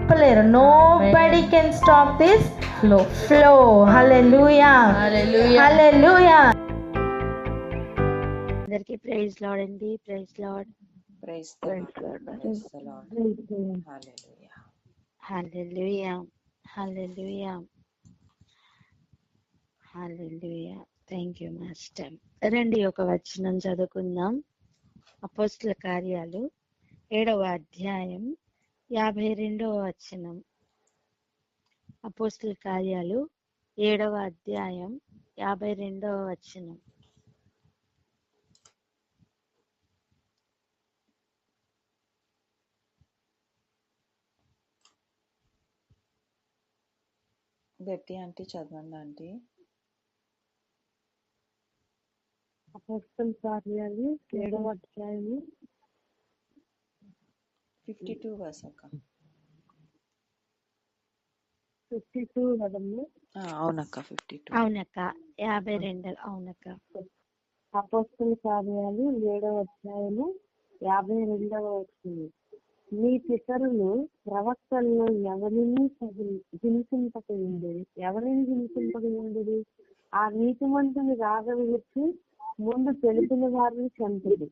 ఆపలేరు. Nobody can stop this flow. Hallelujah, hallelujah. అందరికీ praise lord అండి. Praise lord. Hallelujah, hallelujah, hallelujah. Thank you master. రండి ఒక వచనం చదువుకుందాం. అపోస్తల కార్యాలు 7వ అధ్యాయం 52వ వచనం. అపోస్తల కార్యాలు 7వ అధ్యాయం 52వ వచనం. గట్టి ఆంటీ చదవండి ఆంటీ. అపోస్తల కార్యాలు 7వ అధ్యాయం 52 verse అక్క. 52 కదమ్మా? అవునక్క 52. అవునక్క 52. అవునక్క. అపోస్తల కార్యాలు 7వ అధ్యాయము 52వ వచనం. మీ పితరులు ప్రవక్తల్లో ఎవరిని హింసింపకయుండిరి, ఆ నీతిమంతుని రాగవిడిచి ముందు తెలిపిన వారిని చంపిరి.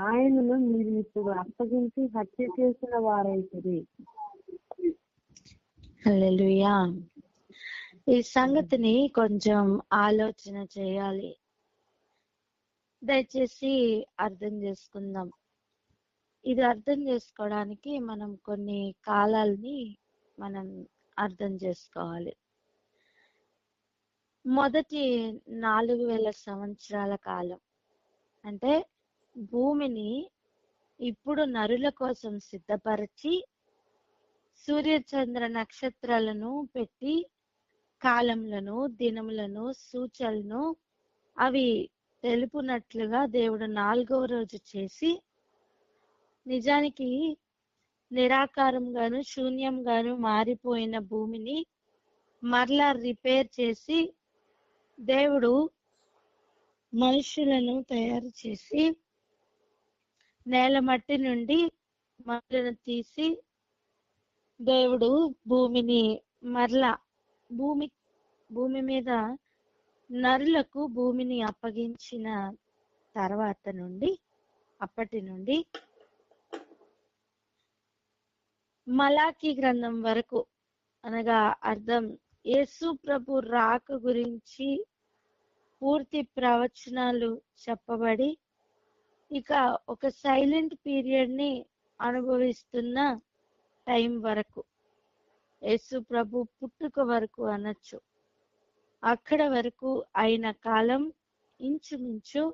ఆయనను మీరు ఇప్పుడు అప్పగించి హత్య చేసిన వారైతిరి. హల్లెలూయా. ఈ సంగతిని కొంచెం ఆలోచన చేయాలి. దయచేసి అర్థం చేసుకుందాం. ఇది అర్థం చేసుకోవడానికి మనం కొన్ని కాలాల్ని మనం అర్థం చేసుకోవాలి. మొదటి 4000 సంవత్సరాల కాలం అంటే భూమిని ఇప్పుడు నరుల కోసం సిద్ధపరిచి సూర్యచంద్ర నక్షత్రాలను పెట్టి కాలములను, దినములను, సూచనలను అవి తెలుపునట్లుగా దేవుడు 4వ రోజు చేసి, నిజానికి నిరాకారంగాను శూన్యంగాను మారిపోయిన భూమిని మరలా రిపేర్ చేసి దేవుడు మనుషులను తయారు చేసి నేల మట్టి నుండి మనుషులను తీసి దేవుడు భూమిని మరలా భూమి మీద నరులకు భూమిని అప్పగించిన తర్వాత నుండి అప్పటి నుండి మలాకీ గ్రంథం వరకు, అనగా అర్థం యేసు ప్రభు రాక గురించి పూర్తి ప్రవచనాలు చెప్పబడి ఇక ఒక సైలెంట్ పీరియడ్ ని అనుభవిస్తున్న టైం వరకు, యేసు ప్రభు పుట్టుక వరకు అనొచ్చు, అక్కడ వరకు అయిన కాలం ఇంచుమించు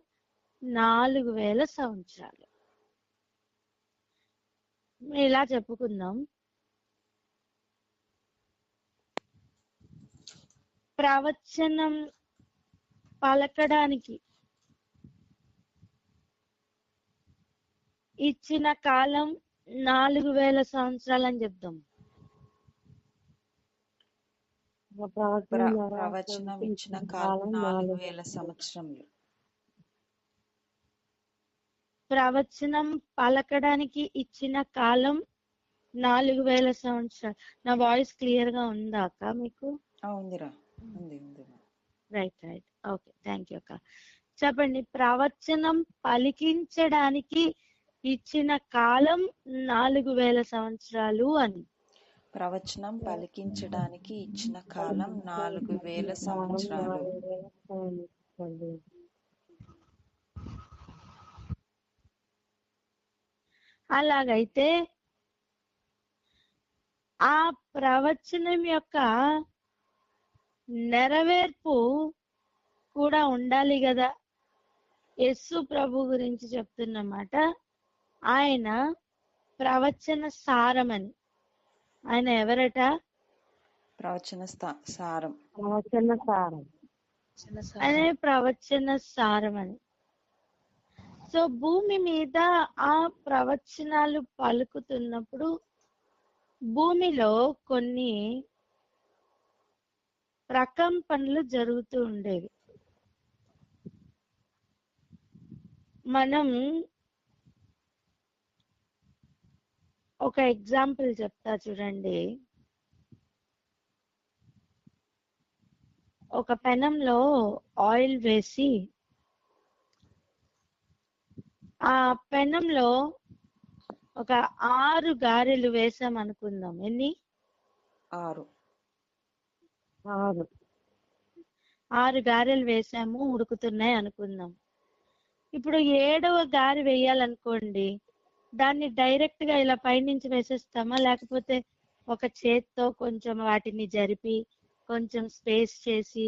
4000 సంవత్సరాలు. ఇలా చెప్పుకుందాం. ప్రవచనం పలకడానికి ఇచ్చిన కాలం 4000 సంవత్సరాలు అని చెప్దాం. ప్రవచనం ఇచ్చిన కాలం 4000 సంవత్సరములు. ప్రవచనం పలకడానికి ఇచ్చిన కాలం 4000 సంవత్సరాలు. నా వాయిస్ క్లియర్ గా ఉందా అక్క మీకు? ఉందిరా, ఉంది. రైట్. ఓకే, థ్యాంక్ యూ అక్క. చెప్పండి. ప్రవచనం పలికించడానికి ఇచ్చిన కాలం 4000 సంవత్సరాలు అని. ప్రవచనం పలికించడానికి ఇచ్చిన కాలం 4000 సంవత్సరాలు. అలాగైతే ఆ ప్రవచనం యొక్క నెరవేర్పు కూడా ఉండాలి కదా. యేసు ప్రభు గురించి చెప్తున్నమాట. ఆయన ప్రవచన సారమని. ఆయన ఎవరట? ప్రవచన సారం. ఆయన ప్రవచన సారమని. సో భూమి మీద ఆ ప్రవచనాలు పలుకుతున్నప్పుడు భూమిలో కొన్ని ప్రకంపనలు జరుగుతూ ఉండేవి. మనం ఒక ఎగ్జాంపుల్ చెప్తా చూడండి. ఒక పెనంలో ఆయిల్ వేసి ఆ పెనంలో ఒక 6 గారెలు వేసాం అనుకుందాం. ఎన్ని? 6. 6 గారెలు వేసాము, ఉడుకుతున్నాయి అనుకుందాం. ఇప్పుడు 7వ గారె వేయాలనుకోండి, దాన్ని డైరెక్ట్ గా ఇలా పైనుంచి వేసేస్తామా, లేకపోతే ఒక చేత్తో కొంచెం వాటిని జరిపి కొంచెం స్పేస్ చేసి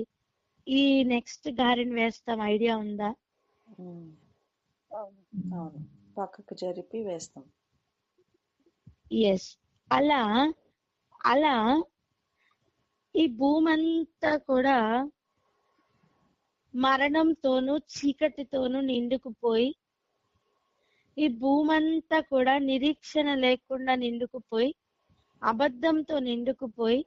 ఈ నెక్స్ట్ గారెని వేస్తాం? ఐడియా ఉందా? అవును, పక్కకు జరిపి వేస్తాం. ఎస్. అలా అలా ఈ భూమంతా కూడా మరణంతోనూ చీకటితోనూ నిండుకుపోయి, ఈ భూమంతా కూడా నిరీక్షణ లేకుండా నిండుకుపోయి, అబద్ధంతో నిండుకుపోయి,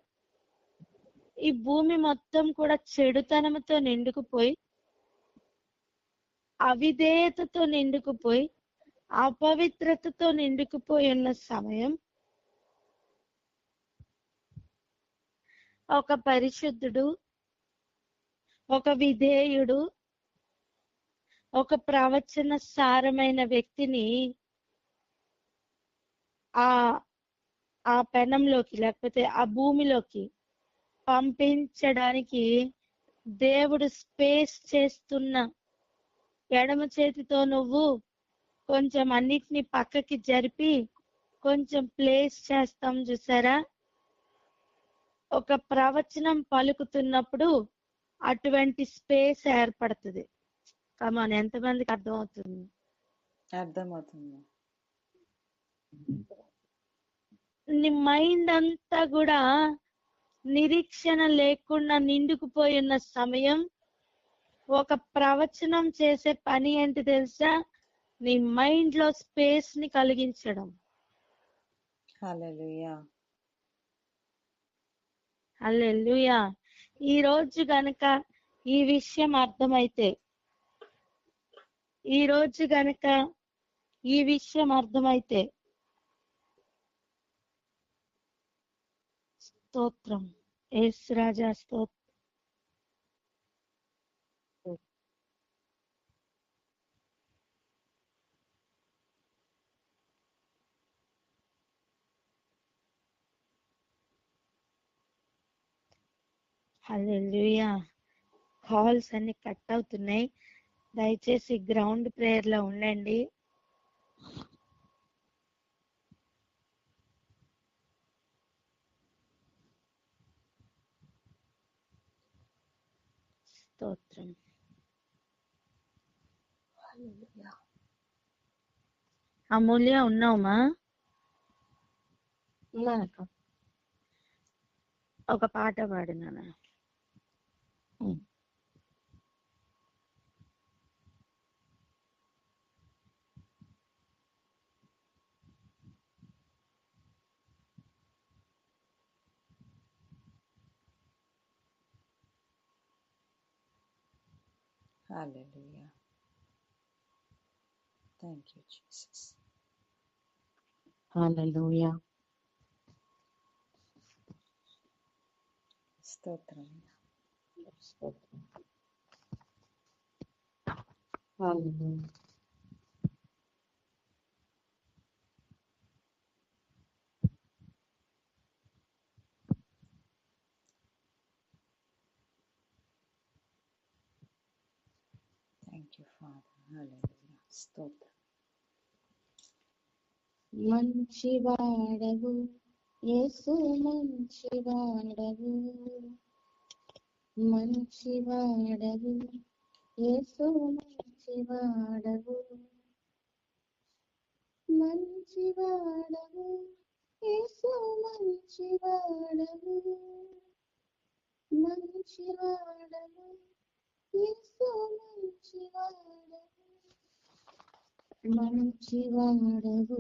ఈ భూమి మొత్తం కూడా చెడుతనంతో నిండుకుపోయి, అవిధేయతతో నిండుకుపోయి, అపవిత్రతతో నిండుకుపోయి ఉన్న సమయం ఒక పరిశుద్ధుడు, ఒక విధేయుడు, ఒక ప్రవచన సారమైన వ్యక్తిని ఆ పెనంలోకి లేకపోతే ఆ భూమిలోకి పంపించడానికి దేవుడు స్పేస్ చేస్తున్న, ఎడమ చేతితో నువ్వు కొంచెం అన్నిటిని పక్కకి జరిపి కొంచెం ప్లేస్ చేస్తాం చూసారా? ఒక ప్రవచనం పలుకుతున్నప్పుడు అటువంటి స్పేస్ ఏర్పడుతుంది. కమాన్, ఎంతమందికి అర్థమవుతుంది? అర్థమవుతుంది. నీ మైండ్ అంతా కూడా నిరీక్షణ లేకుండా నిండుకుపోయిన సమయం ఒక ప్రవచనం చేసే పని ఏంటి తెలుసా? నీ మైండ్ లో స్పేస్ ని కలిగించడం. హల్లెలూయా. హల్లెలూయా. ఈ రోజు గనక ఈ విషయం అర్థమైతే, స్తోత్రం యేసు రాజా, స్తోత్రం. హల్లెలూయా. కాల్స్ అన్ని కట్ అవుతున్నాయి. దయచేసి గ్రౌండ్ ప్రేయర్ లో ఉండండి. స్తోత్రం. అమూల్య, ఉన్నావుమా? ఒక పాట పాడినానా? Hallelujah. Thank you, Jesus. Hallelujah. స్తోత్రం. Hallelujah. Thank you, Father. Hallelujah. స్తోత్రం. మంచివాడవు యేసు, మంచివాడవు, మంచివాడవు యేసు, మంచివాడవు, మంచివాడవు యేసు, మంచివాడవు, మంచివాడవు యేసు, మంచివాడవు, మంచివాడవు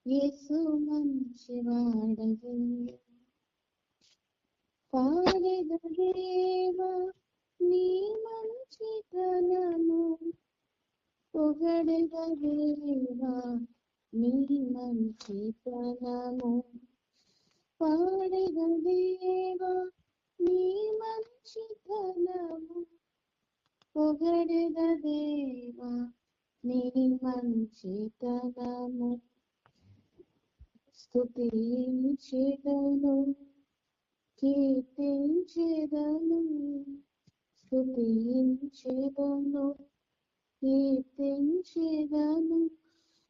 యేసు, మంచివాడవు. పాడెద దేవా నీ మంచితనము, పొగడెద దేవా నీ మంచితనము పాడెద దేవా నీ మంచితనము పొగడెద దేవా నీ మంచితనము స్తుతించెదను కీర్తించెదను స్తుతించెదను కీర్తించెదను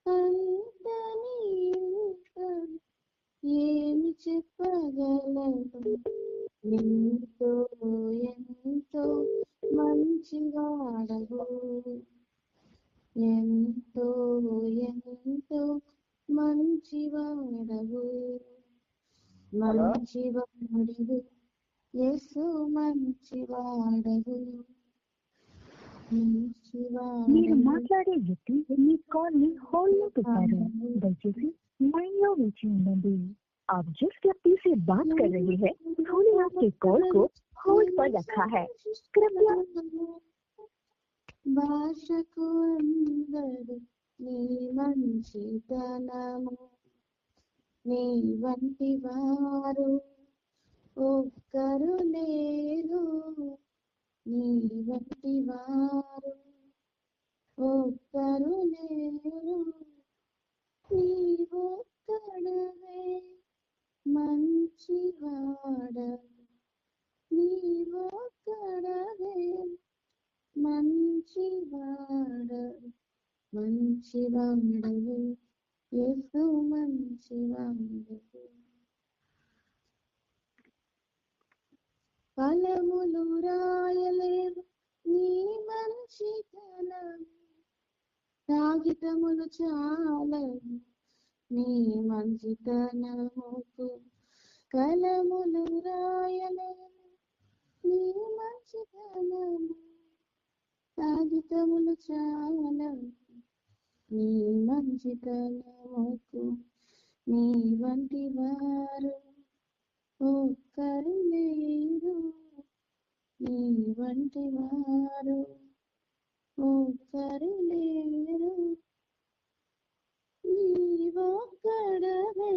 అంత నీవుంటను ఏమి చెప్పగలను ఎంతో ఎంతో మంచివాడవు ఎంతో ఎంతో మంచివాడవు మంచివాడవు యేసు మంచివాడవు మీరు మాట్లాడే వ్యక్తి మీ కాల్ ని హోల్డ్ లో పెట్టారు దయచేసి లైన్లో వేచి ఉండండి आप जिस व्यक्ति से बात कर रहे हैं उन्होंने आपके कॉल को होल्ड पर रखा है कृपया భాషకు అందరు నీ మంచితనము నీ వంటి వారు ఒక్కరు లేరు నీ వంటి వారు ఒక్కరు లేరు నీవొక్కడవే మంచివాడవు నీవొక్కడవే మంచివాడవు మంచివాడవు యేసు మంచివాడవు ఫలములు రాయలేవు నీ మంచితనము కాగితములు చాలవు నీ మంచితనముకు కలములు రాయలేవు నీ మంచితనము కాగితములు చాలవు నీ మంచితనముకు నీ వంటి వారు ఒక్కరు లేరు నీ వంటి వారు ఒక్కరు లేరు నీవొక్కడవే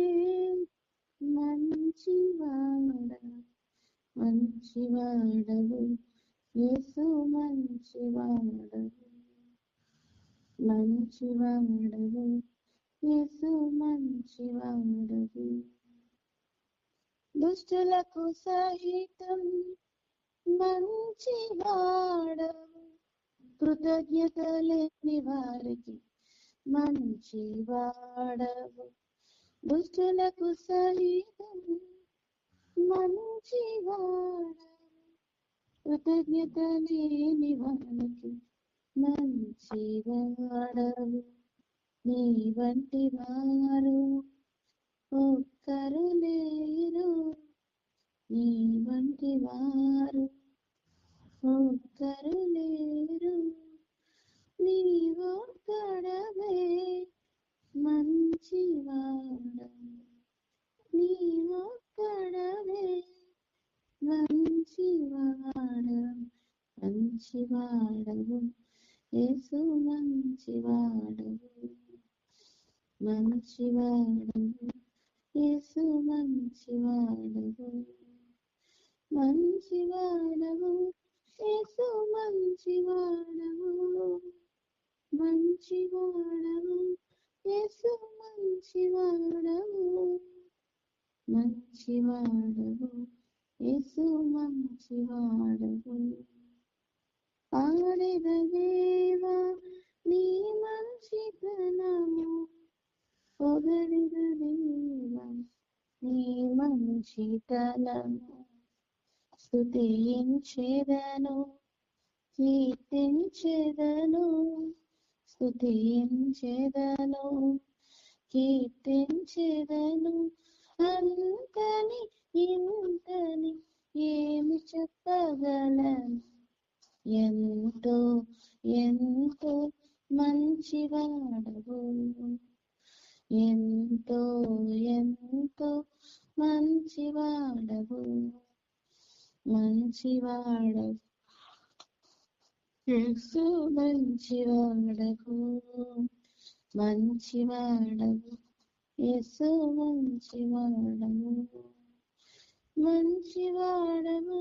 మంచివాడవు యేసు మంచివాడవు మంచివాడవు యేసు మంచివాడవు దుష్టులకు సహితం మంచివాడవు కృతజ్ఞత లేని వారికి మంచివాడవు దుష్టులకు సహితం మంచివాడవు కృతజ్ఞత లేని వారికి మంచివాడవు నీ వంటి వారు ఒక్కరు లేరు నీ వంటి వారు ఒక్కరు లేరు నీవొక్కడవే మంచివాడవు నీవొక్కడవే మంచివాడవు మంచివాడవు యేసు మంచివాడవు మంచివాడవు యేసు మంచివాడవు మంచివాడవు యేసు మంచివాడవు మంచివాడవు యేసు మంచివాడవు మంచివాడవు యేసు మంచివాడవు పాడెద దేవా నీ మంచితనము పొగడెద దేవా నీ మంచితనము స్తుతించెదను కీర్తించెదను స్తుతించెదను కీర్తించెదను అంతని ఇంతని ఏమి చెప్పగలను ఎంతో ఎంతో మంచివాడవు ఎంతో ఎంతో మంచివాడవు మంచివాడవు యేసు మంచివాడవు మంచివాడవు యేసు మంచివాడము మంచివాడము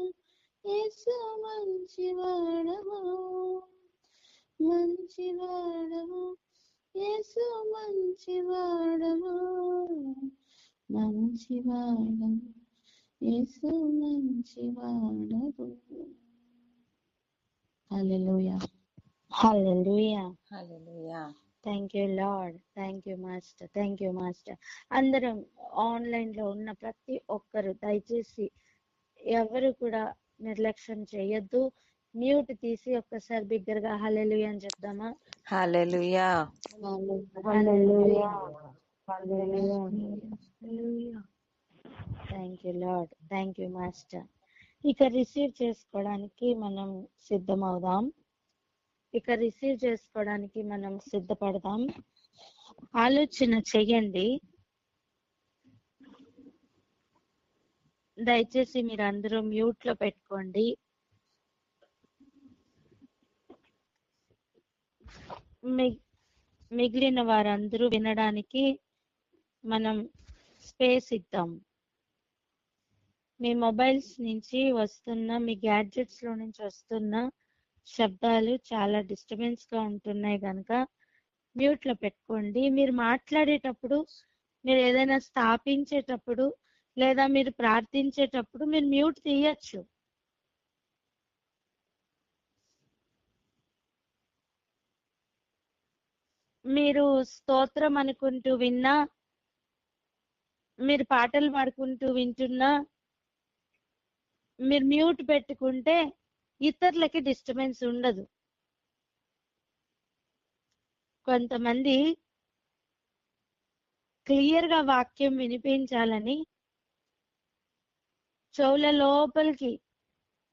యేసు మంచివాడము మంచివాడము యేసు మంచివాడము మంచివాడము యేసు మంచివాడము. Hallelujah hallelujah. Hallelujah. Thank you lord. Thank you master. Thank you master. అందరం ఆన్లైన్ లో ఉన్న ప్రతి ఒక్కరు దయచేసి ఎవరు కూడా నిర్లక్ష్యం చేయొద్దు. మ్యూట్ తీసి ఒక్కసారి బిగ్గరగా హల్లెలూయా అని చెప్దామా? Hallelujah. Hallelujah. Thank you lord. Thank you master. ఇక రిసీవ్ చేసుకోవడానికి మనం సిద్ధమవుదాం. ఇక రిసీవ్ చేసుకోవడానికి మనం సిద్ధపడదాం. ఆలోచన చెయ్యండి. దయచేసి మీరు అందరూ మ్యూట్ లో పెట్టుకోండి. మిగిలిన వారందరూ వినడానికి మనం స్పేస్ ఇద్దాం. మీ మొబైల్స్ నుంచి వస్తున్న, మీ గ్యాడ్జెట్స్ లో నుంచి వస్తున్న శబ్దాలు చాలా డిస్టర్బెన్స్ గా ఉంటున్నాయి కనుక మ్యూట్ లో పెట్టుకోండి. మీరు మాట్లాడేటప్పుడు, మీరు ఏదైనా స్థాపించేటప్పుడు లేదా మీరు ప్రార్థించేటప్పుడు మీరు మ్యూట్ తీయచ్చు. మీరు స్తోత్రం అనుకుంటూ విన్నా, మీరు పాటలు పాడుకుంటూ వింటున్నా, మీరు మ్యూట్ పెట్టుకుంటే ఇతరులకి డిస్టర్బెన్స్ ఉండదు. కొంతమంది క్లియర్ గా వాక్యం వినిపించాలని చెవుల లోపలికి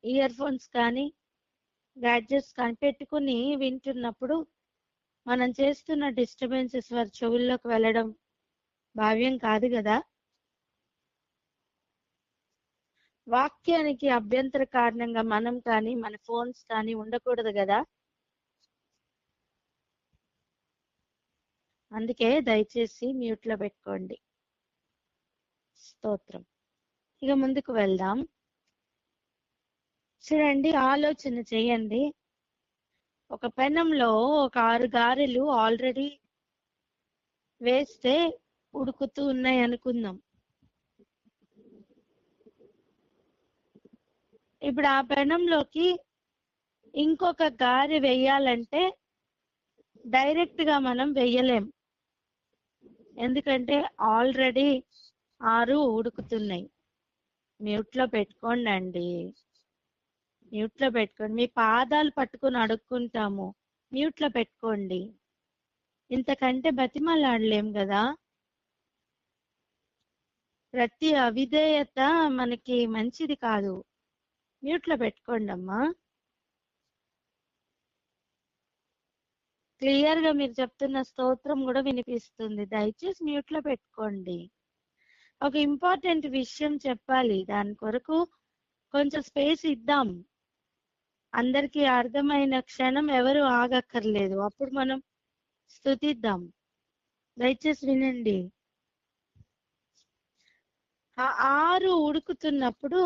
ఇయర్ ఫోన్స్ కానీ గ్యాడ్జెట్స్ కానీ పెట్టుకుని వింటున్నప్పుడు మనం చేస్తున్న డిస్టర్బెన్సెస్ వారి చెవుల్లోకి వెళ్ళడం భావ్యం కాదు కదా. వాక్యానికి అభ్యంతర కారణంగా మనం కానీ మన ఫోన్స్ కానీ ఉండకూడదు కదా. అందుకే దయచేసి మ్యూట్ లో పెట్టుకోండి. స్తోత్రం. ఇక ముందుకు వెళ్దాం. చూడండి, ఆలోచన చేయండి. ఒక పెనంలో ఒక 6 గారెలు ఆల్రెడీ వేస్తే ఉడుకుతూ ఉన్నాయి అనుకుందాం. ఇప్పుడు ఆ పెనంలోకి ఇంకొక గారె వేయాలంటే డైరెక్ట్ గా మనం వేయలేం. ఎందుకంటే ఆల్రెడీ 6 ఉడుకుతున్నాయి. మ్యూట్ లో పెట్టుకోండి అండి. మ్యూట్ లో పెట్టుకోండి. మీ పాదాలు పట్టుకుని అడుక్కుంటాము. మ్యూట్ లో పెట్టుకోండి. ఇంతకంటే బతిమలాడలేం కదా. ప్రతి అవిధేయత మనకి మంచిది కాదు. మ్యూట్ లో పెట్టుకోండి అమ్మా. క్లియర్ గా మీరు చెప్తున్న స్తోత్రం కూడా వినిపిస్తుంది. దయచేసి మ్యూట్ లో పెట్టుకోండి. ఒక ఇంపార్టెంట్ విషయం చెప్పాలి. దాని కొరకు కొంచెం స్పేస్ ఇద్దాం. అందరికీ అర్థమైన క్షణం ఎవరు ఆగక్కర్లేదు. అప్పుడు మనం స్తుతిద్దాం. దయచేసి వినండి. ఆ 6 ఉడుకుతున్నప్పుడు,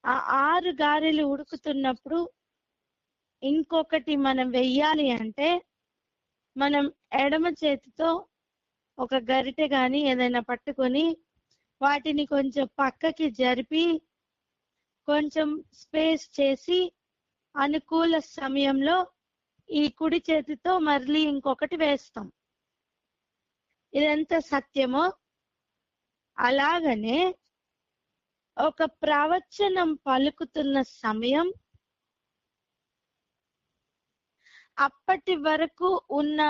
ఆ 6 గారెలు ఉడుకుతున్నప్పుడు ఇంకొకటి మనం వెయ్యాలి అంటే మనం ఎడమ చేతితో ఒక గరిటె గాని ఏదైనా పట్టుకొని వాటిని కొంచెం పక్కకి జరిపి కొంచెం స్పేస్ చేసి అనుకూల సమయంలో ఈ కుడి చేతితో మళ్ళీ ఇంకొకటి వేస్తాం. ఇదంతా సత్యమో అలాగనే ఒక ప్రవచనం పలుకుతున్న సమయం అప్పటి వరకు ఉన్న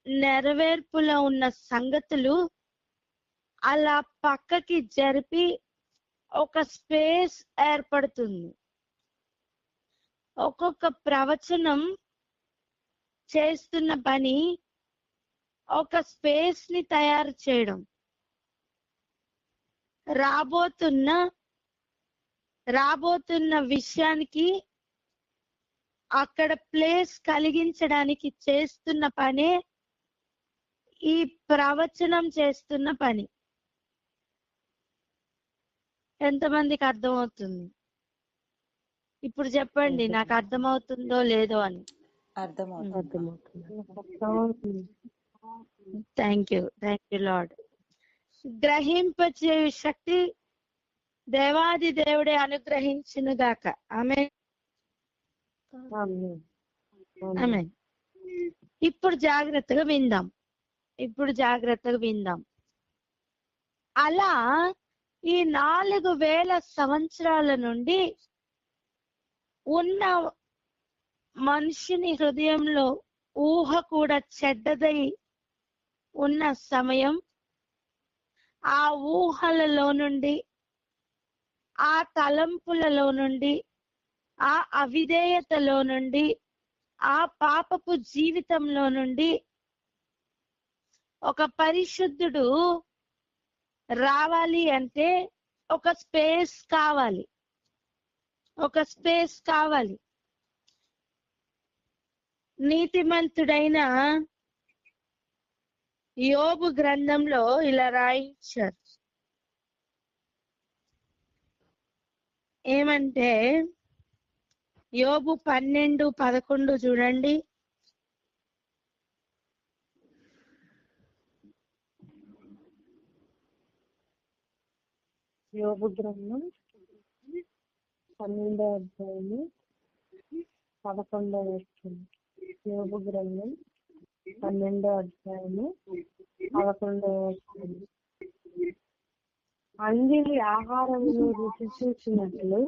నెరవేర్పులో ఉన్న సంగతులు అలా పక్కకి జరిపి ఒక స్పేస్ ఏర్పడుతుంది. ఒక్కొక్క ప్రవచనం చేస్తున్న పని ఒక స్పేస్ ని తయారు చేయడం, రాబోతున్న విషయానికి అక్కడ ప్లేస్ కలిగించడానికి చేస్తున్న పనే ఈ ప్రవచనం చేస్తున్న పని. ఎంతమందికి అర్థమవుతుంది? ఇప్పుడు చెప్పండి, నాకు అర్థమవుతుందో లేదో అని. అర్థమవుతుంది. Thank you lord. గ్రహింపచేయు శక్తి దేవాది దేవుడే అనుగ్రహించును గాక. ఆమేన్. ఆమేన్. ఇప్పుడు జాగ్రత్తగా విందాం. అలా ఈ 4000 సంవత్సరాల నుండి ఉన్న మనిషిని హృదయంలో ఊహ కూడా చెడ్డదై ఉన్న సమయం, ఆ ఊహలలో నుండి, ఆ తలంపులలో నుండి, ఆ అవిధేయతలో నుండి, ఆ పాపపు జీవితంలో నుండి ఒక పరిశుద్ధుడు రావాలి అంటే ఒక స్పేస్ కావాలి. నీతిమంతుడైన యోబు గ్రంథంలో ఇలా రాయించారు. ఏమంటే యోబు 12:11 చూడండి. యోబు గ్రంథం 12వ అధ్యాయము 11వ వచనం. యోబు గ్రంథం 12వ అధ్యాయము 11వ వచనం. అంగిలి ఆహారమును రుచి చూసినట్లు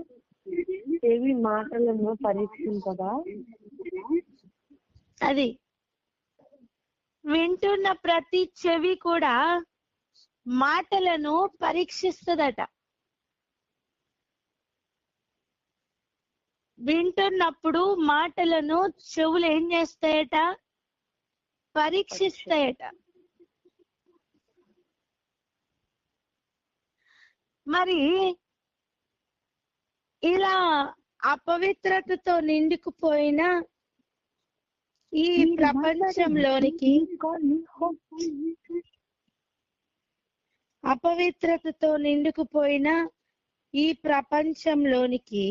చెవి మాటలను పరీక్షింపదా? అది వింటున్న ప్రతి చెవి కూడా మాటలను పరీక్షిస్తదట. వింటున్నప్పుడు మాటలను చెవులు ఏం చేస్తాయట? పరీక్షిస్తాయట. మరి ఇలా అపవిత్రతతో నిండుకుపోయిన ఈ ప్రపంచంలోనికి, అపవిత్రతతో నిండుకుపోయిన ఈ ప్రపంచంలోనికి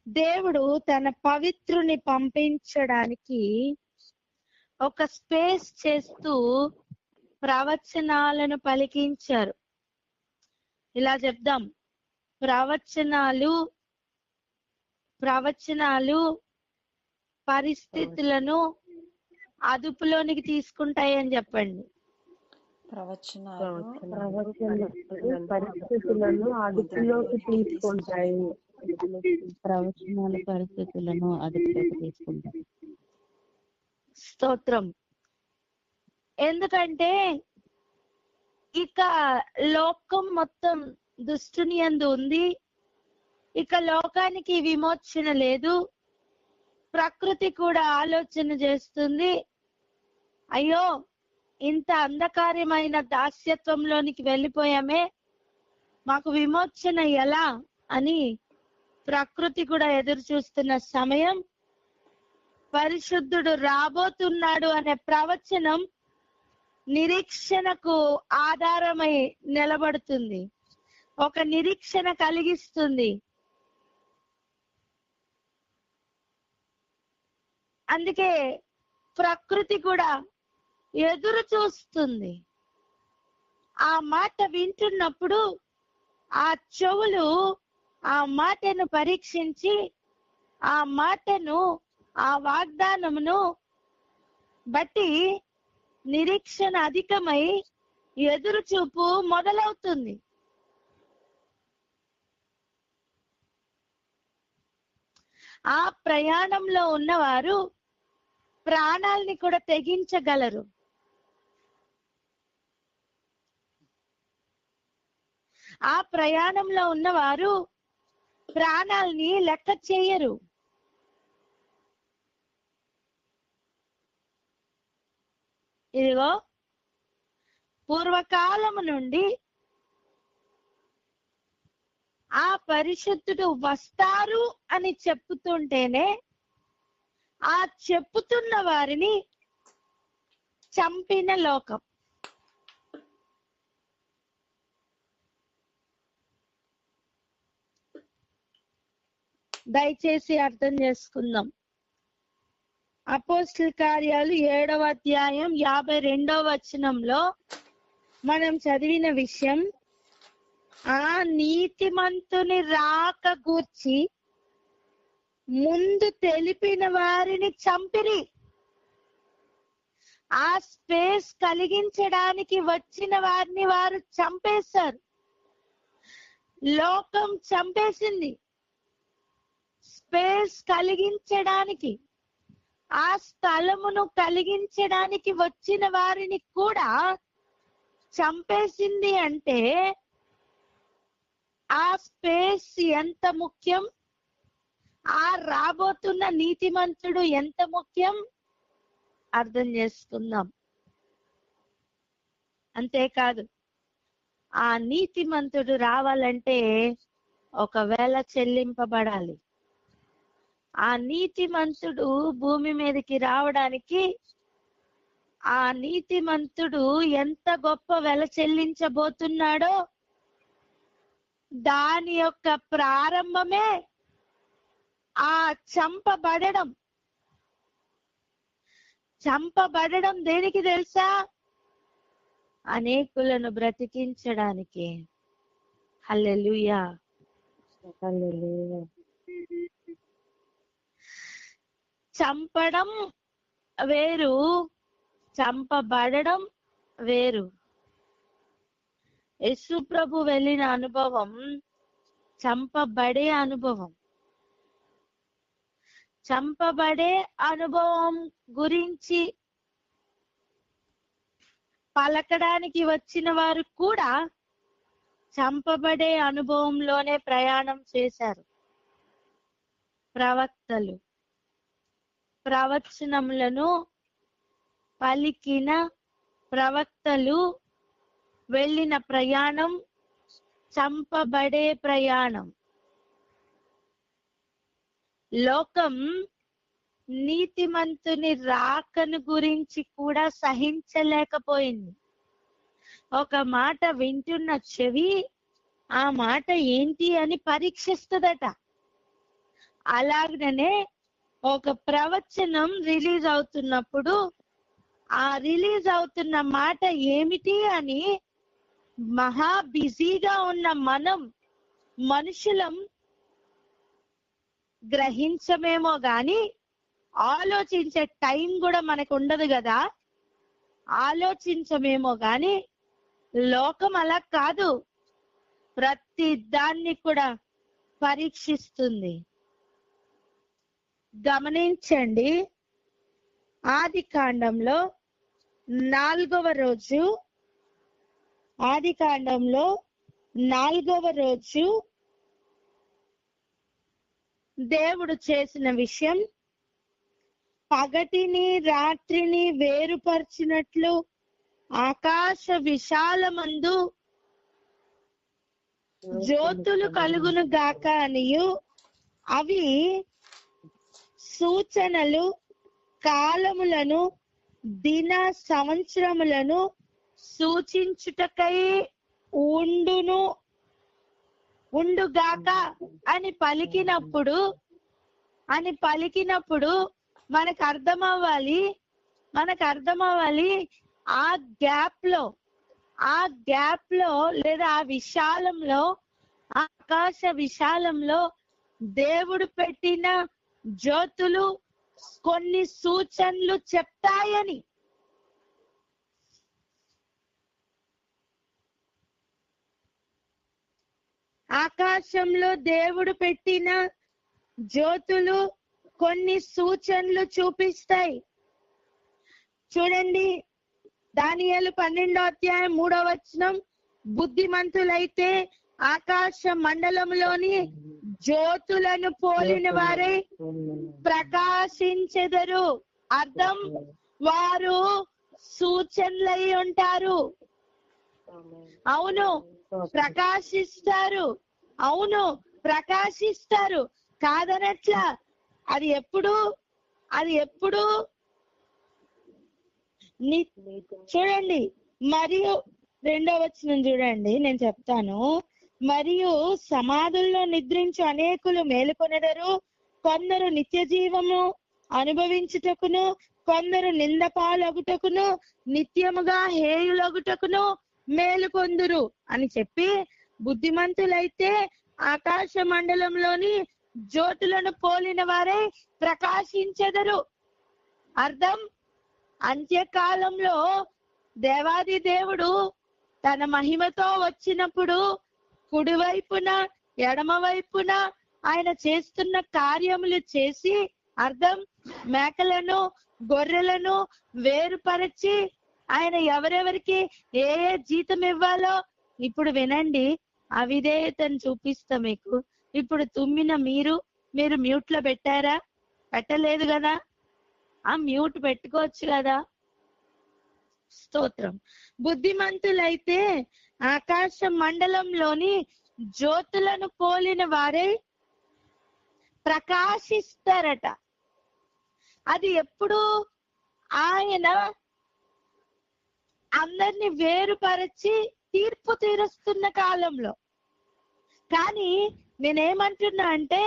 దేవుడు తన పవిత్రుని పంపించడానికి ఒక స్పేస్ చేస్తూ ప్రవచనాలను పలికించారు. ఇలా చెప్దాం, ప్రవచనాలు పరిస్థితులను అదుపులోనికి తీసుకుంటాయి అని చెప్పండి. పరిస్థితులను అదుపులోకి తీసుకుంటాయి. స్తోత్రం. ఎందుకంటే ఇక లోకం మొత్తం దుష్టుని యందు ఉంది. ఇక లోకానికి విమోచన లేదు. ప్రకృతి కూడా ఆలోచన చేస్తుంది, అయ్యో ఇంత అంధకారమైన దాస్యత్వంలోనికి వెళ్ళిపోయామే, మాకు విమోచన ఎలా అని ప్రకృతి కూడా ఎదురు చూస్తున్న సమయం, పరిశుద్ధుడు రాబోతున్నాడు అనే ప్రవచనం నిరీక్షణకు ఆధారమై నిలబడుతుంది, ఒక నిరీక్షణ కలిగిస్తుంది. అందుకే ప్రకృతి కూడా ఎదురు చూస్తుంది. ఆ మాట వింటున్నప్పుడు ఆ చెవులు ఆ మాటను పరీక్షించి, ఆ మాటను, ఆ వాగ్దానమును బట్టి నిరీక్షణ అధికమై ఎదురు చూపు మొదలవుతుంది. ఆ ప్రయాణంలో ఉన్నవారు ప్రాణాల్ని కూడా తెగించగలరు. ఆ ప్రయాణంలో ఉన్నవారు ప్రాణాల్ని లెక్క చేయరు. ఇదిగో పూర్వకాలము నుండి ఆ పరిశుద్ధుడు వస్తారు అని చెప్పుతుంటేనే ఆ చెప్పుతున్న వారిని చంపిన లోకం. దయచేసి అర్థం చేసుకుందాం. అపోస్తల కార్యాలు 7వ అధ్యాయం 52వ వచనంలో మనం చదివిన విషయం, ఆ నీతిమంతుని రాక గూర్చి ముందు తెలిపిన వారిని చంపిరి. ఆ స్పేస్ కలిగించడానికి వచ్చిన వారిని వారు చంపేశారు. లోకం చంపేసింది. స్పేస్ కలిగించడానికి, ఆ స్థలమును కలిగించడానికి వచ్చిన వారిని కూడా చంపేసింది. అంటే ఆ స్పేస్ ఎంత ముఖ్యం, ఆ రాబోతున్న నీతిమంతుడు ఎంత ముఖ్యం అర్థం చేసుకుందాం. అంతేకాదు, ఆ నీతిమంతుడు రావాలంటే ఒకవేళ చెల్లింపబడాలి. ఆ నీతిమంతుడు భూమి మీదకి రావడానికి ఆ నీతిమంతుడు ఎంత గొప్ప వెల చెల్లించబోతున్నాడో దాని యొక్క ప్రారంభమే ఆ చంపబడడం. చంపబడడం దేనికి తెలుసా? అనేకులను బ్రతికించడానికి. హల్లెలూయా. చంపడం వేరు, చంపబడడం వేరు. యేసు ప్రభు వెళ్ళిన అనుభవం చంపబడే అనుభవం. చంపబడే అనుభవం గురించి పలకడానికి వచ్చిన వారు కూడా చంపబడే అనుభవంలోనే ప్రయాణం చేశారు. ప్రవక్తలు ప్రవచనములను పలికిన ప్రవక్తలు వెళ్ళిన ప్రయాణం చంపబడే ప్రయాణం. లోకం నీతిమంతుని రాకను గురించి కూడా సహించలేకపోయింది. ఒక మాట వింటున్న చెవి ఆ మాట ఏంటి అని పరీక్షిస్తుందట. అలాగనే ఒక ప్రవచనం రిలీజ్ అవుతున్నప్పుడు ఆ రిలీజ్ అవుతున్న మాట ఏమిటి అని మహా బిజీగా ఉన్న మనుషులం గ్రహించమేమో గాని ఆలోచించే టైం కూడా మనకు ఉండదు కదా. ఆలోచించమేమో గాని లోకం అలా కాదు, ప్రతి దాన్ని కూడా పరీక్షిస్తుంది. గమనించండి, ఆది కాండంలో 4వ రోజు, ఆది కాండంలో 4వ రోజు దేవుడు చేసిన విషయం, పగటిని రాత్రిని వేరుపరిచినట్లు ఆకాశ విశాలమందు జ్యోతులు కలుగును గాక అనియు అవి సూచనలు, కాలములను, దిన సంవత్సరములను సూచించుటకై ఉండుగాక అని పలికినప్పుడు మనకు అర్థమవ్వాలి ఆ గ్యాప్ లో లేదా ఆ విశాలంలో, ఆకాశ విశాలంలో దేవుడు పెట్టిన జ్యోతులు కొన్ని సూచనలు చెప్తాయని. ఆకాశంలో దేవుడు పెట్టిన జ్యోతులు కొన్ని సూచనలు చూపిస్తాయి. చూడండి, దానియేలు 12వ అధ్యాయం 3వ వచనం, బుద్ధిమంతులైతే ఆకాశ మండలంలోని జ్యోతులను పోలిన వారై ప్రకాశించెదరు. అర్థం, వారు సూచనలై ఉంటారు. అవును, ప్రకాశిస్తారు. అవును, ప్రకాశిస్తారు కాదనట్లా. అది ఎప్పుడు చూడండి, మరియు 2వ వచనం చూడండి, నేను చెప్తాను. మరియు సమాధుల్లో నిద్రించు అనేకులు మేలుకొనెదరు, కొందరు నిత్య జీవము అనుభవించుటకును, కొందరు నిందపాలగుటకును, నిత్యముగా హేయులగుటకును మేలుకొందురు అని చెప్పి, బుద్ధిమంతులైతే ఆకాశ మండలంలోని జ్యోతులను పోలిన వారే ప్రకాశించెదరు. అర్థం, అంత్యకాలంలో దేవాది దేవుడు తన మహిమతో వచ్చినప్పుడు కుడివైపున ఎడమ వైపున ఆయన చేస్తున్న కార్యములు చేసి, అర్థం, మేకలను గొర్రెలను వేరుపరచి ఆయన ఎవరెవరికి ఏ ఏ జీతం ఇవ్వాలో ఇప్పుడు వినండి. అవిధేయతను చూపిస్తా మీకు. ఇప్పుడు తుమ్మిన మీరు మ్యూట్ లో పెట్టారా? పెట్టలేదు కదా. ఆ మ్యూట్ పెట్టుకోవచ్చు కదా. స్తోత్రం. బుద్ధిమంతులైతే ఆకాశ మండలంలోని జ్యోతులను పోలిన వారే ప్రకాశిస్తారట. అది ఎప్పుడు? ఆయన అందరిని వేరుపరచి తీర్పు తీరుస్తున్న కాలంలో. కానీ నేనేమంటున్నా అంటే,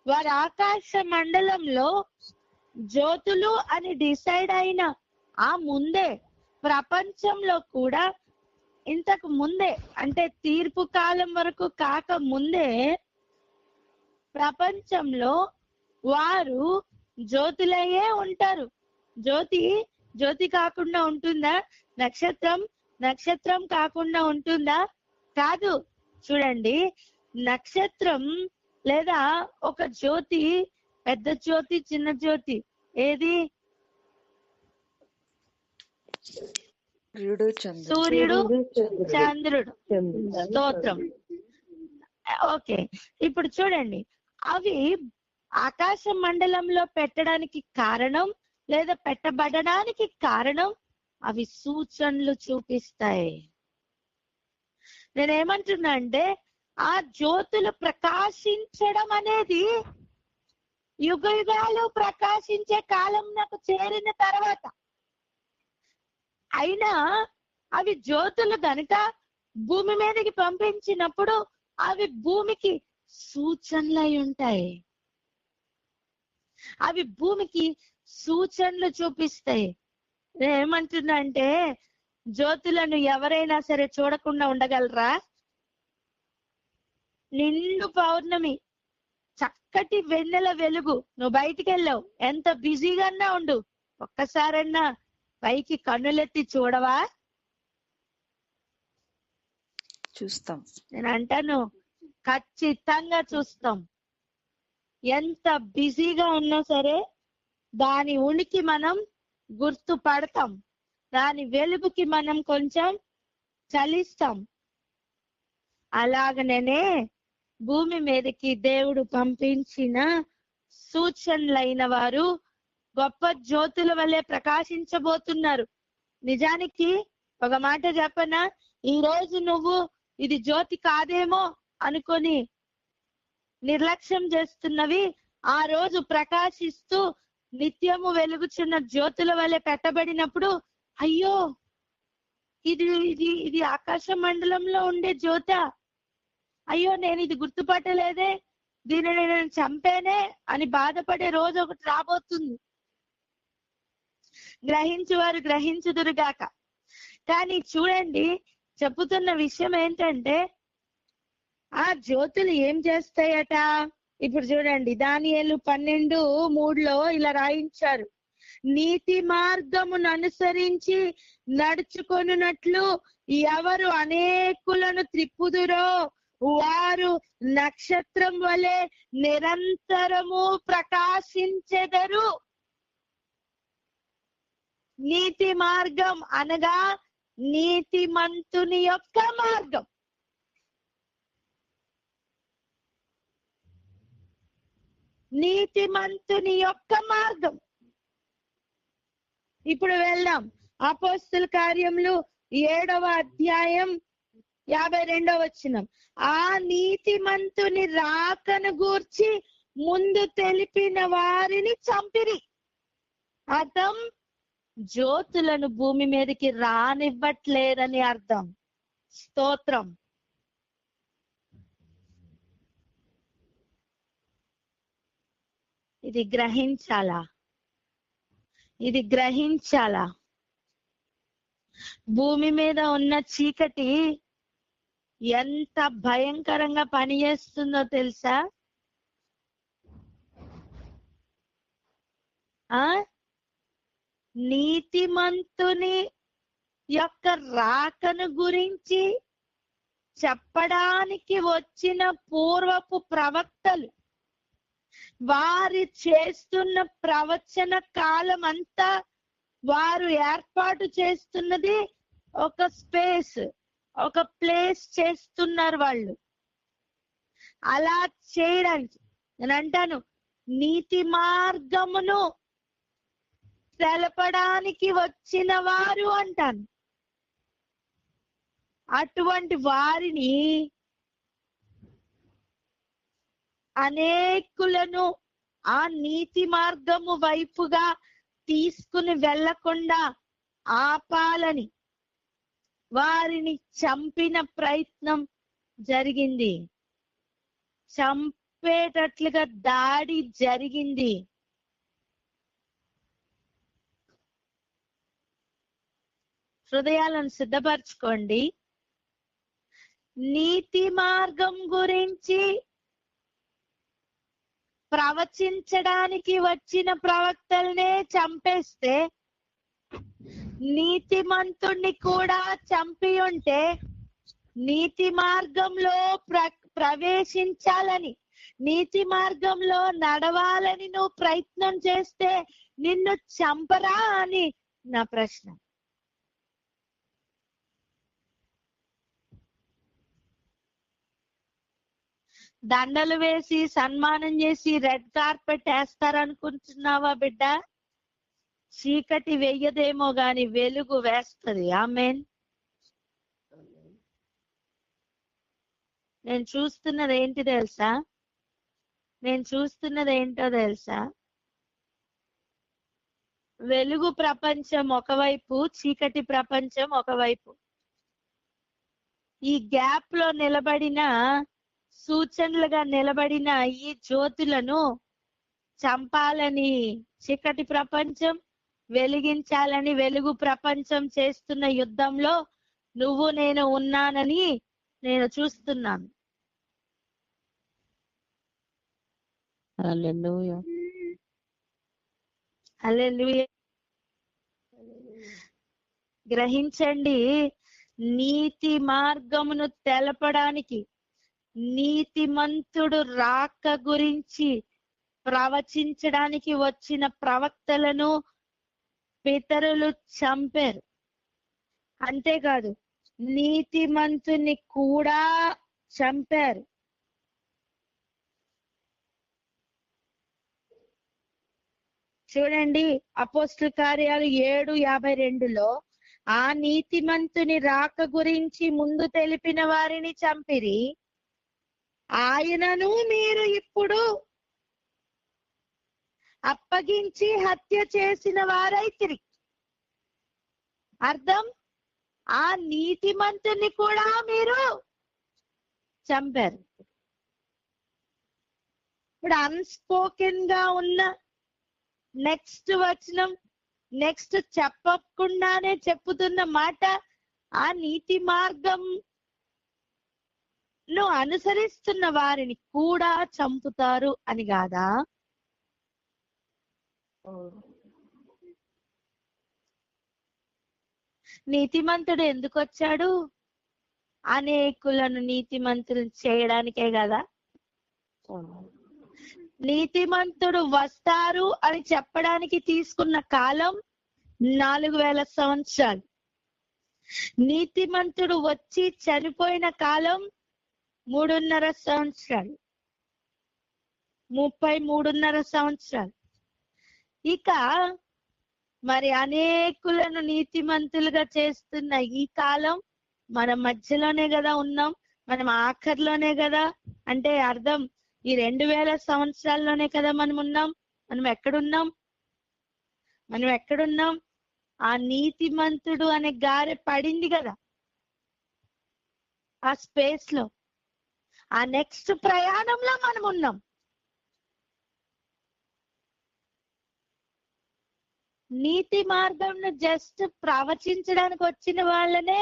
వారి ఆకాశ మండలంలో జ్యోతులు అని డిసైడ్ అయిన ఆ ముందే, ప్రపంచంలో కూడా ఇంతకు ముందే, అంటే తీర్పు కాలం వరకు కాక ముందే ప్రపంచంలో వారు జ్యోతులయ్యే ఉంటారు. జ్యోతి కాకుండా ఉంటుందా? నక్షత్రం కాకుండా ఉంటుందా? కాదు. చూడండి, నక్షత్రం లేదా ఒక జ్యోతి, పెద్ద జ్యోతి చిన్న జ్యోతి ఏది? సూర్యుడు చంద్రుడు. స్తోత్రం. ఓకే, ఇప్పుడు చూడండి, అవి ఆకాశ మండలంలో పెట్టడానికి కారణం లేదా పెట్టబడడానికి కారణం అవి సూచనలు చూపిస్తాయి. నేనేమంటున్నా అంటే, ఆ జ్యోతులు ప్రకాశించడం అనేది యుగ యుగాలు ప్రకాశించే కాలం నాకు చేరిన తర్వాత. అయినా అవి జ్యోతులు గనుక భూమి మీదకి పంపించినప్పుడు అవి భూమికి సూచనలై ఉంటాయి. అవి భూమికి సూచనలు చూపిస్తాయి. ఏమంటున్నా అంటే, జ్యోతులను ఎవరైనా సరే చూడకుండా ఉండగలరా? నిండు పౌర్ణమి, చక్కటి వెన్నెల వెలుగు, నువ్వు బయటికి వెళ్ళావు, ఎంత బిజీగా ఉండు, ఒక్కసారన్నా పైకి కన్నులెత్తి చూడవా? చూస్తాం. నేను అంటాను, ఖచ్చితంగా చూస్తాం. ఎంత బిజీగా ఉన్నా సరే దాని ఉనికి మనం గుర్తుపడతాం, దాని వెలుగుకి మనం కొంచెం చలిస్తాం. అలాగనే భూమి మీదకి దేవుడు పంపించిన సూచనలైన వారు గొప్ప జ్యోతుల వల్లే ప్రకాశించబోతున్నారు. నిజానికి ఒక మాట చెప్పనా, ఈ రోజు నువ్వు ఇది జ్యోతి కాదేమో అనుకొని నిర్లక్ష్యం చేస్తున్నవి ఆ రోజు ప్రకాశిస్తూ నిత్యము వెలుగుచున్న జ్యోతుల వల్లే పెట్టబడినప్పుడు, అయ్యో ఇది ఇది ఇది ఆకాశ మండలంలో ఉండే జ్యోత, అయ్యో నేను ఇది గుర్తుపట్టలేదే, దీనిని నేను చంపేనే అని బాధపడే రోజు ఒకటి రాబోతుంది. గ్రహించువారు గ్రహించుదురుగాక. కానీ చూడండి, చెప్పుతున్న విషయం ఏంటంటే, ఆ జ్యోతులు ఏం చేస్తాయట? ఇప్పుడు చూడండి, దానియేలు 12:3 ఇలా రాయించారు, నీతి మార్గమును అనుసరించి నడుచుకొనున్నట్లు ఎవరు అనేకులను త్రిప్పుదురో వారు నక్షత్రం వలె నిరంతరము ప్రకాశించెదరు. నీతి మార్గం అనగా నీతిమంతుని యొక్క మార్గం. నీతిమంతుని యొక్క మార్గం. ఇప్పుడు వెళ్దాం అపోస్తల కార్యములు 7వ అధ్యాయం 52వ వచనం. ఆ నీతిమంతుని రాకను గూర్చి ముందు తెలిపిన వారిని చంపిరి. అర్థం, జ్యోతులను భూమి మీదకి రానివ్వట్లేదని అర్థం. స్తోత్రం. ఇది గ్రహించాలా. భూమి మీద ఉన్న చీకటి ఎంత భయంకరంగా పనిచేస్తుందో తెలుసా? నీతిమంతుని యొక్క రాకను గురించి చెప్పడానికి వచ్చిన పూర్వపు ప్రవక్తలు వారి చేస్తున్న ప్రవచన కాలం అంతా వారు ఏర్పాటు చేస్తున్నది ఒక స్పేస్, ఒక ప్లేస్ చేస్తున్నారు వాళ్ళు. అలా చేయడానికి నేను అంటాను, నీతి మార్గమును తెలపడానికి వచ్చిన వారు అంటాను. అటువంటి వారిని అనేకులను ఆ నీతి మార్గము వైపుగా తీసుకుని వెళ్లకుండా ఆపాలని వారిని చంపిన ప్రయత్నం జరిగింది. చంపేటట్లుగా దాడి జరిగింది. హృదయాలను సిద్ధపరచుకోండి. నీతి మార్గం గురించి ప్రవచించడానికి వచ్చిన ప్రవక్తల్నే చంపేస్తే, నీతిమంతుణ్ణి కూడా చంపి ఉంటే, నీతి మార్గంలో ప్రవేశించాలని, నీతి మార్గంలో నడవాలని నువ్వు ప్రయత్నం చేస్తే నిన్ను చంపరా అని నా ప్రశ్న. దండలు వేసి సన్మానం చేసి రెడ్ కార్పెట్ వేస్తారనుకుంటున్నావా బిడ్డ? చీకటి వెయ్యదేమో గాని వెలుగు వేస్తది. ఆమేన్. నేను చూస్తున్నది ఏంటో తెలుసా? వెలుగు ప్రపంచం ఒకవైపు, చీకటి ప్రపంచం ఒకవైపు. ఈ గ్యాప్ లో నిలబడిన సూచనలుగా నిలబడిన ఈ జ్యోతులను చంపాలని చీకటి ప్రపంచం, వెలిగించాలని వెలుగు ప్రపంచం చేస్తున్న యుద్ధంలో నువ్వు నేను ఉన్నానని నేను చూస్తున్నాను. హల్లెలూయా. హల్లెలూయా. గ్రహించండి, నీతి మార్గమును తెలపడానికి, నీతిమంతుడు రాక గురించి ప్రవచించడానికి వచ్చిన ప్రవక్తలను పితరులు చంపారు. అంతేకాదు, నీతిమంతుని కూడా చంపారు. చూడండి, అపోస్తుల కార్యాలు 7:52లో ఆ నీతిమంతుని రాక గురించి ముందు తెలిపిన వారిని చంపిరి, ఆయనను మీరు ఇప్పుడు అప్పగించి హత్య చేసిన వారైతిరి. అర్థం, ఆ నీతిమంతుని కూడా మీరు చంపారు. ఇప్పుడు అన్స్పోకెన్ గా ఉన్న నెక్స్ట్ వచనం, నెక్స్ట్ చెప్పకుండానే చెప్పుతున్న మాట, ఆ నీతి మార్గం అనుసరిస్తున్న వారిని కూడా చంపుతారు అని కాదా? నీతిమంతుడు ఎందుకు వచ్చాడు? అనేకులను నీతిమంతులు చేయడానికే కదా. నీతిమంతుడు వస్తారు అని చెప్పడానికి తీసుకున్న కాలం 4000 సంవత్సరాలు. నీతిమంతుడు వచ్చి చనిపోయిన కాలం 3.5 సంవత్సరాలు, 33.5 సంవత్సరాలు. ఇక మరి అనేకులను నీతిమంతులుగా చేస్తున్న ఈ కాలం మన మధ్యలోనే కదా ఉన్నాం, మనం ఆఖరిలోనే కదా. అంటే అర్థం, ఈ 2000 సంవత్సరాల్లోనే కదా మనం ఉన్నాం. మనం ఎక్కడున్నాం? ఆ నీతిమంతుడు అనే గారె పడింది కదా ఆ స్పేస్ లో. ఆ నెక్స్ట్ ప్రయాణంలో మనం ఉన్నాం. నీతి మార్గంను జస్ట్ ప్రవచించడానికి వచ్చిన వాళ్ళనే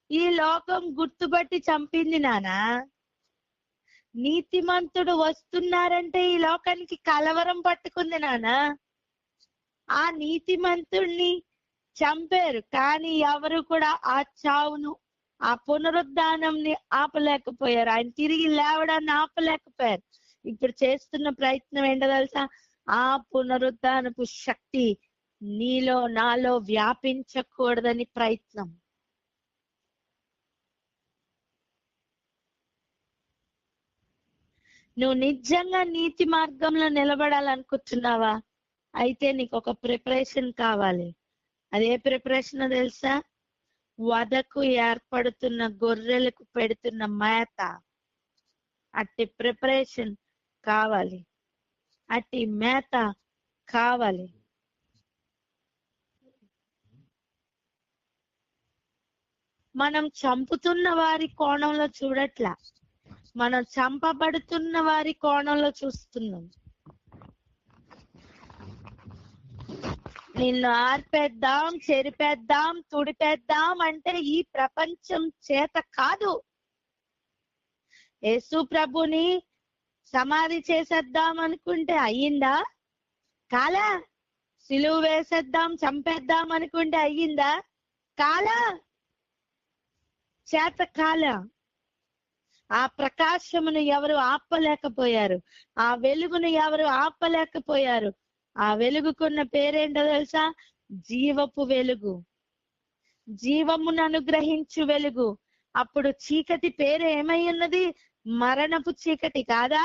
ఈ లోకం గుర్తుపట్టి చంపింది నానా. నీతిమంతుడు వస్తున్నారంటే ఈ లోకానికి కలవరం పట్టుకుంది నానా. ఆ నీతిమంతుడిని చంపారు, కానీ ఎవరు కూడా ఆ చావును, ఆ పునరుద్ధానంని ఆపలేకపోయారు. ఆయన తిరిగి లేవడాన్ని ఆపలేకపోయారు. ఇప్పుడు చేస్తున్న ప్రయత్నం ఏంటో తెలుసా? ఆ పునరుద్ధానపు శక్తి నీలో నాలో వ్యాపించకూడదని ప్రయత్నం. నువ్వు నిజంగా నీతి మార్గంలో నిలబడాలనుకుంటున్నావా? అయితే నీకు ఒక ప్రిపరేషన్ కావాలి. అదే ప్రిపరేషన్ తెలుసా? వధకు ఏర్పడుతున్న గొర్రెలకు పెడుతున్న మేత. అట్టి ప్రిపరేషన్ కావాలి, అట్టి మేత కావాలి. మనం చంపుతున్న వారి కోణంలో చూడట్లా, మనం చంపబడుతున్న వారి కోణంలో చూస్తున్నాం. నిన్ను ఆర్పేద్దాం, చెరిపేద్దాం, తుడిపేద్దాం అంటే ఈ ప్రపంచం చేత కాదు. యేసు ప్రభుని సమాధి చేసేద్దాం అనుకుంటే అయ్యిందా? కాలా. సిలువ వేసేద్దాం, చంపేద్దాం అనుకుంటే అయ్యిందా? కాలా. చేత కాలా. ఆ ప్రకాశమును ఎవరు ఆపలేకపోయారు, ఆ వెలుగును ఎవరు ఆపలేకపోయారు. ఆ వెలుగుకున్న పేరేంటో తెలుసా? జీవపు వెలుగు, జీవమును అనుగ్రహించు వెలుగు. అప్పుడు చీకటి పేరు ఏమై ఉన్నది? మరణపు చీకటి కాదా?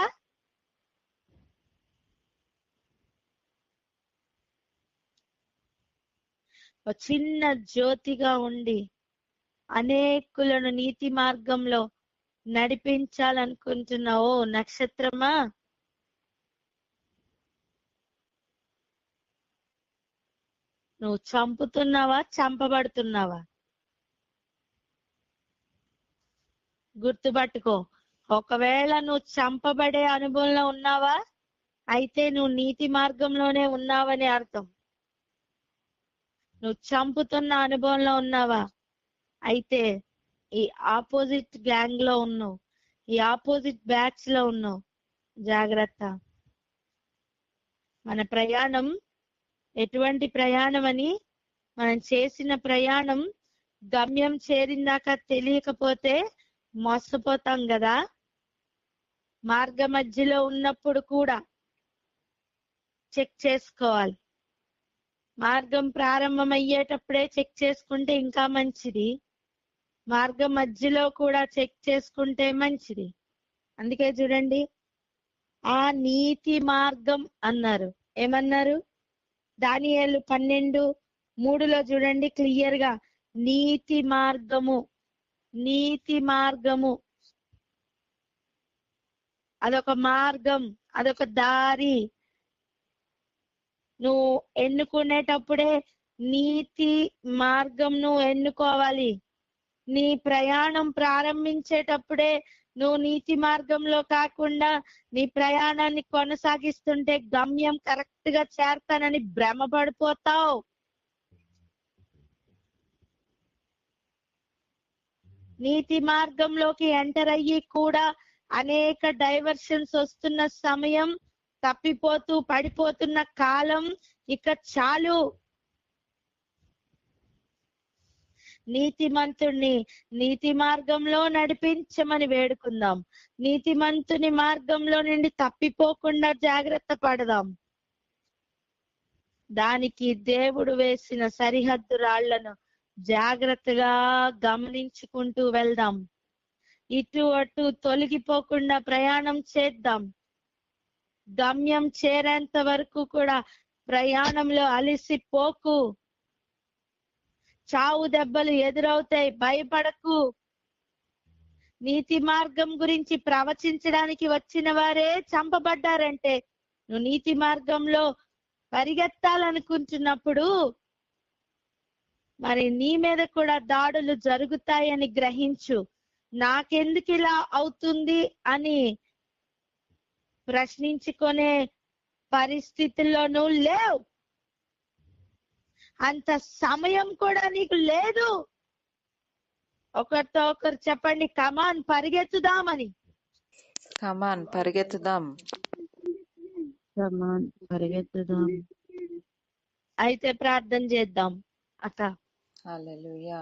ఒక చిన్న జ్యోతిగా ఉండి అనేకులను నీతి మార్గంలో నడిపించాలనుకుంటున్నావు నక్షత్రమా. నువ్వు చంపుతున్నావా, చంపబడుతున్నావా? గుర్తుపట్టుకో. ఒకవేళ నువ్వు చంపబడే అనుభవంలో ఉన్నావా, అయితే నువ్వు నీతి మార్గంలోనే ఉన్నావని అర్థం. నువ్వు చంపుతున్న అనుభవంలో ఉన్నావా, అయితే ఈ ఆపోజిట్ గ్యాంగ్ లో ఉన్నావు, ఈ ఆపోజిట్ బ్యాచ్ లో ఉన్నావు. జాగ్రత్త. మన ప్రయాణం ఎటువంటి ప్రయాణం అని, మనం చేసిన ప్రయాణం గమ్యం చేరిందాక తెలియకపోతే మోసపోతాం కదా. మార్గ మధ్యలో ఉన్నప్పుడు కూడా చెక్ చేసుకోవాలి. మార్గం ప్రారంభం అయ్యేటప్పుడే చెక్ చేసుకుంటే ఇంకా మంచిది, మార్గ మధ్యలో కూడా చెక్ చేసుకుంటే మంచిది. అందుకే చూడండి, ఆ నీతి మార్గం అన్నారు. ఏమన్నారు? దానియేలు 12:3 చూడండి క్లియర్ గా, నీతి మార్గము, నీతి మార్గము. అదొక మార్గం, అదొక దారి. నువ్వు ఎన్నుకునేటప్పుడే నీతి మార్గం నువ్వు ఎన్నుకోవాలి. నీ ప్రయాణం ప్రారంభించేటప్పుడే నువ్వు నీతి మార్గంలో కాకుండా నీ ప్రయాణాన్ని కొనసాగిస్తుంటే గమ్యం కరెక్ట్ గా చేరతానని భ్రమపడిపోతావు. నీతి మార్గంలోకి ఎంటర్ అయ్యి కూడా అనేక డైవర్షన్స్ వస్తున్న సమయం, తప్పిపోతూ పడిపోతున్న కాలం ఇక చాలు. నీతిమంతుణ్ణి నీతి మార్గంలో నడిపించమని వేడుకుందాం. నీతిమంతుని మార్గంలో నుండి తప్పిపోకుండా జాగ్రత్త పడదాం. దానికి దేవుడు వేసిన సరిహద్దు రాళ్లను జాగ్రత్తగా గమనించుకుంటూ వెళ్దాం. ఇటు అటు తొలగిపోకుండా ప్రయాణం చేద్దాం. గమ్యం చేరేంత వరకు కూడా ప్రయాణంలో అలసిపోకు. చావు దెబ్బలు ఎదురవుతాయి, భయపడకు. నీతి మార్గం గురించి ప్రవచించడానికి వచ్చిన వారే చంపబడ్డారంటే నువ్వు నీతి మార్గంలో పరిగెత్తాలనుకుంటున్నప్పుడు మరి నీ మీద కూడా దాడులు జరుగుతాయని గ్రహించు. నాకెందుకు ఇలా అవుతుంది అని ప్రశ్నించుకునే పరిస్థితుల్లో నువ్వు లేవు. అంత సమయం కూడా నీకు లేదు. ఒకరితో ఒకరు చెప్పండి, కమాన్ పరిగెత్తుదామని. కమాన్ పరిగెత్తుదాం. అయితే ప్రార్థన చేద్దాం అక్క. హల్లెలూయా.